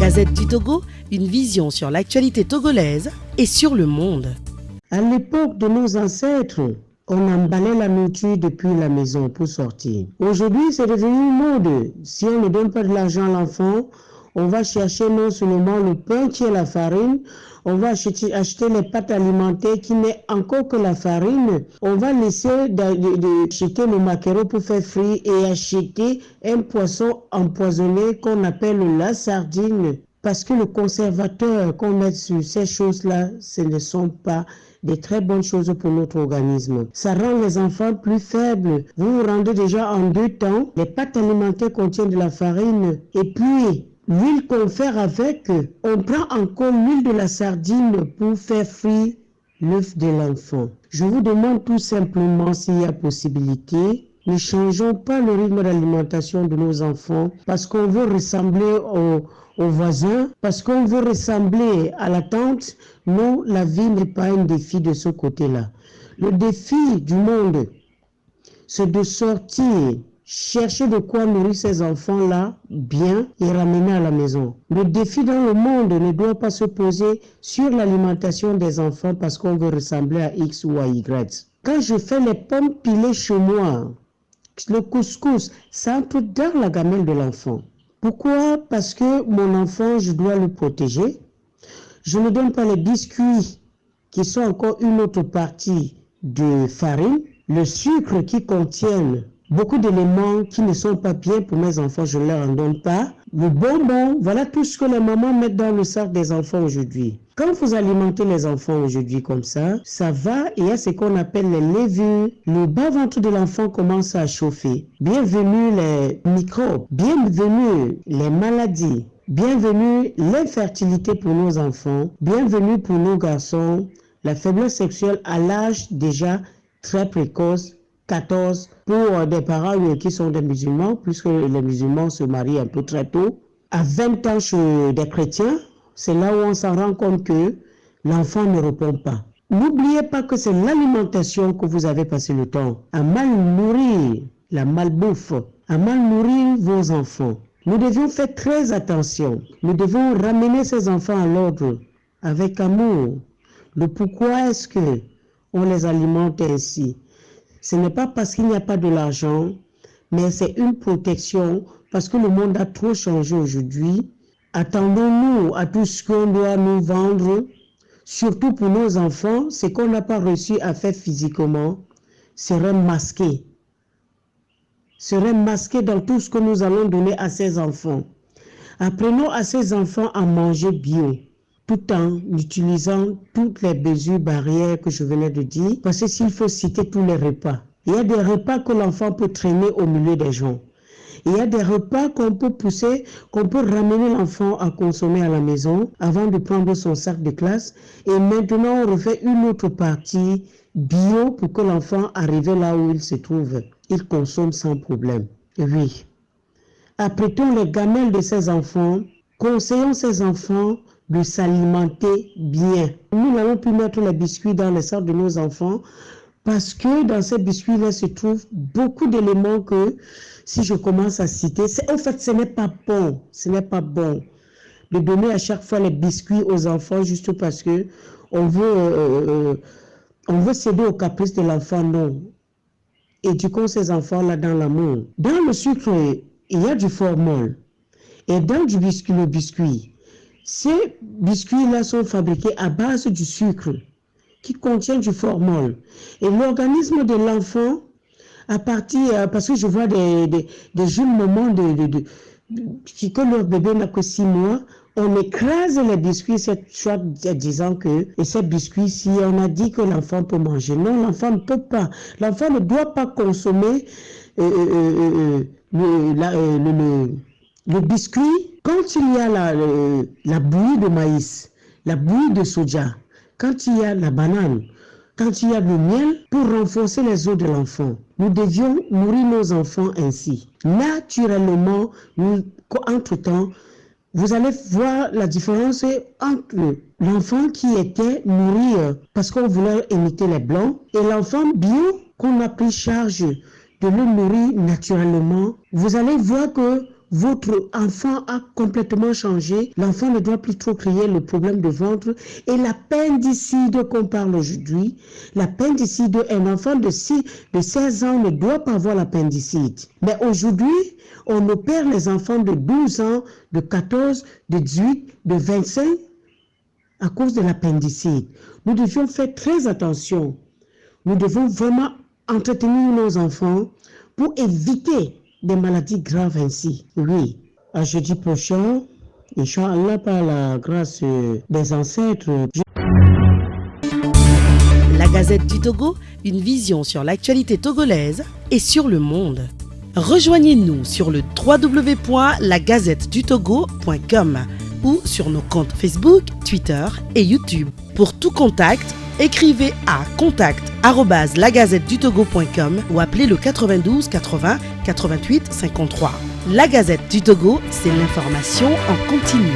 Gazette du Togo, une vision sur l'actualité togolaise et sur le monde. À l'époque de nos ancêtres, on emballait la nourriture depuis la maison pour sortir. Aujourd'hui, c'est devenu une mode. Si on ne donne pas de l'argent à l'enfant, on va chercher non seulement le pain qui est la farine, on va acheter les pâtes alimentaires qui n'est encore que la farine. On va laisser d'acheter le maquereau pour faire frire et acheter un poisson empoisonné qu'on appelle la sardine. Parce que le conservateur qu'on met sur ces choses-là, ce ne sont pas des très bonnes choses pour notre organisme. Ça rend les enfants plus faibles. Vous vous rendez déjà en 2 temps. Les pâtes alimentaires contiennent de la farine. Et puis, l'huile qu'on fait avec, on prend encore l'huile de la sardine pour faire frire l'œuf de l'enfant. Je vous demande tout simplement s'il y a possibilité. Ne changeons pas le rythme d'alimentation de nos enfants parce qu'on veut ressembler aux voisins, parce qu'on veut ressembler à la tante. Non, la vie n'est pas un défi de ce côté-là. Le défi du monde, c'est de sortir, chercher de quoi nourrir ces enfants-là bien et ramener à la maison. Le défi dans le monde ne doit pas se poser sur l'alimentation des enfants parce qu'on veut ressembler à X ou à Y. Quand je fais les pommes pilées chez moi, le couscous, ça entre dans la gamelle de l'enfant. Pourquoi? Parce que mon enfant, je dois le protéger. Je ne donne pas les biscuits qui sont encore une autre partie de farine. Le sucre qui contient beaucoup d'éléments qui ne sont pas bien pour mes enfants, je ne leur en donne pas. Le bonbon, voilà tout ce que les mamans mettent dans le sac des enfants aujourd'hui. Quand vous alimentez les enfants aujourd'hui comme ça va, et il y a ce qu'on appelle les levures. Le bas-ventre de l'enfant commence à chauffer. Bienvenue les microbes, bienvenue les maladies, bienvenue l'infertilité pour nos enfants, bienvenue pour nos garçons, la faiblesse sexuelle à l'âge déjà très précoce, 14 pour des parents qui sont des musulmans, puisque les musulmans se marient un peu très tôt. À 20 ans chez des chrétiens, c'est là où on s'en rend compte que l'enfant ne répond pas. N'oubliez pas que c'est l'alimentation que vous avez passé le temps à mal nourrir, la malbouffe, à mal nourrir vos enfants. Nous devions faire très attention. Nous devons ramener ces enfants à l'ordre avec amour. Le pourquoi est-ce que on les alimente ainsi? Ce n'est pas parce qu'il n'y a pas de l'argent, mais c'est une protection parce que le monde a trop changé aujourd'hui. Attendons-nous à tout ce qu'on doit nous vendre, surtout pour nos enfants, ce qu'on n'a pas réussi à faire physiquement serait masqué. Serait masqué dans tout ce que nous allons donner à ces enfants. Apprenons à ces enfants à manger bio, tout en utilisant toutes les mesures barrières que je venais de dire, parce que s'il faut citer tous les repas, il y a des repas que l'enfant peut traîner au milieu des gens. Il y a des repas qu'on peut pousser, qu'on peut ramener l'enfant à consommer à la maison avant de prendre son sac de classe. Et maintenant, on refait une autre partie bio pour que l'enfant arrive là où il se trouve. Il consomme sans problème. Oui. Apprêtons les gamelles de ces enfants, conseillons ces enfants de s'alimenter bien. Nous n'allons plus mettre les biscuits dans les sacs de nos enfants parce que dans ces biscuits-là se trouvent beaucoup d'éléments que, si je commence à citer, en fait, ce n'est pas bon. Ce n'est pas bon de donner à chaque fois les biscuits aux enfants juste parce que on veut céder aux caprices de l'enfant. Non. Éduquons ces enfants-là dans l'amour. Dans le sucre, il y a du formol. Et dans le biscuit, ces biscuits-là sont fabriqués à base du sucre qui contient du formol. Et l'organisme de l'enfant, à partir, parce que je vois des jeunes mamans que leur bébé n'a que 6 mois, on écrase les biscuits, soit disant que et ces biscuits-ci, on a dit que l'enfant peut manger. Non, l'enfant ne peut pas. L'enfant ne doit pas consommer le biscuit quand il y a la bouillie de maïs, la bouillie de soja, quand il y a la banane, quand il y a le miel, pour renforcer les os de l'enfant. Nous devions nourrir nos enfants ainsi. Naturellement, entre-temps, vous allez voir la différence entre l'enfant qui était nourri parce qu'on voulait imiter les blancs et l'enfant bio qu'on a pris charge de le nourrir naturellement. Vous allez voir que votre enfant a complètement changé. L'enfant ne doit plus trop crier le problème de ventre. Et l'appendicite qu'on parle aujourd'hui, l'appendicite, un enfant de 16 ans ne doit pas avoir l'appendicite. Mais aujourd'hui, on opère les enfants de 12 ans, de 14, de 18, de 25 à cause de l'appendicite. Nous devions faire très attention. Nous devons vraiment entretenir nos enfants pour éviter des maladies graves ainsi. Oui, à jeudi prochain, Inch'Allah, par la grâce des ancêtres. La Gazette du Togo, une vision sur l'actualité togolaise et sur le monde. Rejoignez-nous sur le www.lagazettedutogo.com ou sur nos comptes Facebook, Twitter et YouTube. Pour tout contact, écrivez à contact@lagazettedutogo.com ou appelez le 92 80 88 53. La Gazette du Togo, c'est l'information en continu.